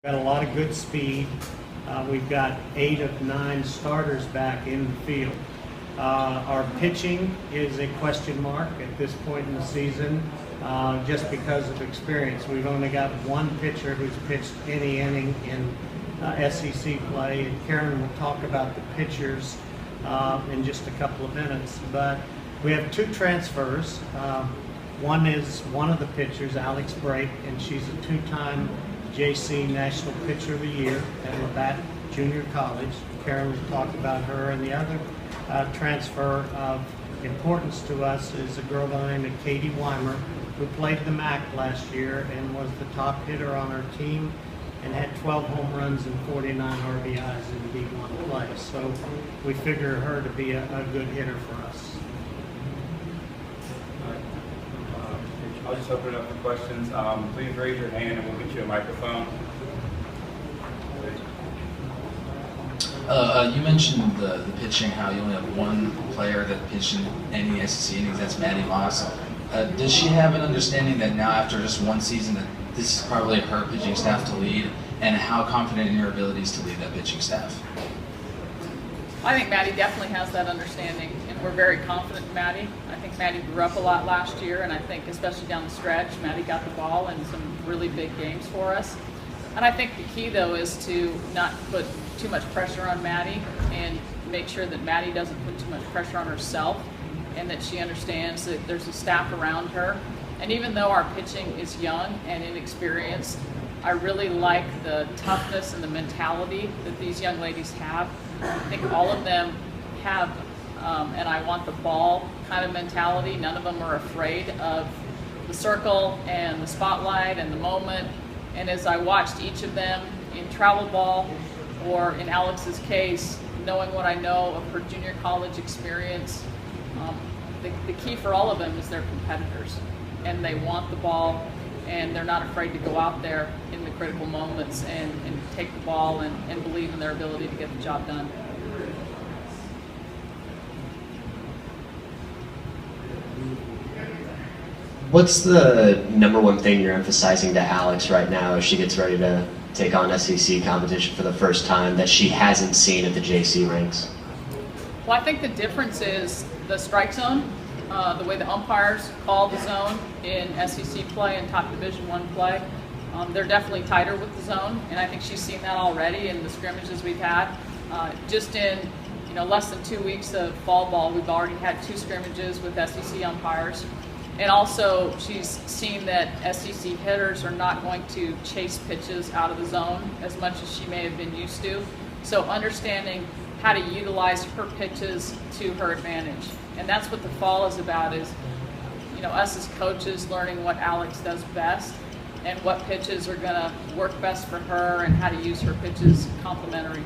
Got a lot of good speed. We've got 8 of 9 starters back in the field. Our pitching is a question mark at this point in the season, just because of experience. We've only got one pitcher who's pitched any inning in SEC play, and Karen will talk about the pitchers in just a couple of minutes. But we have 2 transfers. One is one of the pitchers, Hallux, and she's a 2-time JC National Pitcher of the Year at Labatt Junior College. Karen will talk about her. And the other transfer of importance to us is a girl by the name of Katie Weimer, who played the MAC last year and was the top hitter on our team and had 12 home runs and 49 RBIs in D1 play. So we figure her to be a good hitter for us. I'll just open it up for questions. Please raise your hand and we'll get you a microphone. You mentioned the pitching, how you only have one player that pitched in any SEC innings, that's Maddie Lawson. Does she have an understanding that now after just one season that this is probably her pitching staff to lead, and how confident in your abilities to lead that pitching staff? I think Maddie definitely has that understanding, and we're very confident in Maddie. I think Maddie grew up a lot last year, and I think especially down the stretch, Maddie got the ball in some really big games for us. And I think the key, though, is to not put too much pressure on Maddie and make sure that Maddie doesn't put too much pressure on herself, and that she understands that there's a staff around her. And even though our pitching is young and inexperienced, I really like the toughness and the mentality that these young ladies have. I think all of them have and I want the ball kind of mentality. None of them are afraid of the circle and the spotlight and the moment. And as I watched each of them in travel ball, or in Alex's case, knowing what I know of her junior college experience, the key for all of them is they're competitors, and they want the ball, and they're not afraid to go out there in the critical moments and take the ball and believe in their ability to get the job done. What's the #1 thing you're emphasizing to Hallux right now as she gets ready to take on SEC competition for the first time that she hasn't seen at the JC ranks? Well, I think the difference is the strike zone, the way the umpires call the zone in SEC play and top Division I play. They're definitely tighter with the zone, and I think she's seen that already in the scrimmages we've had. Just in less than 2 weeks of fall ball, we've already had 2 scrimmages with SEC umpires. And also, she's seen that SEC hitters are not going to chase pitches out of the zone as much as she may have been used to. So understanding how to utilize her pitches to her advantage. And that's what the fall is about, is us as coaches learning what Hallux does best and what pitches are going to work best for her and how to use her pitches complementary.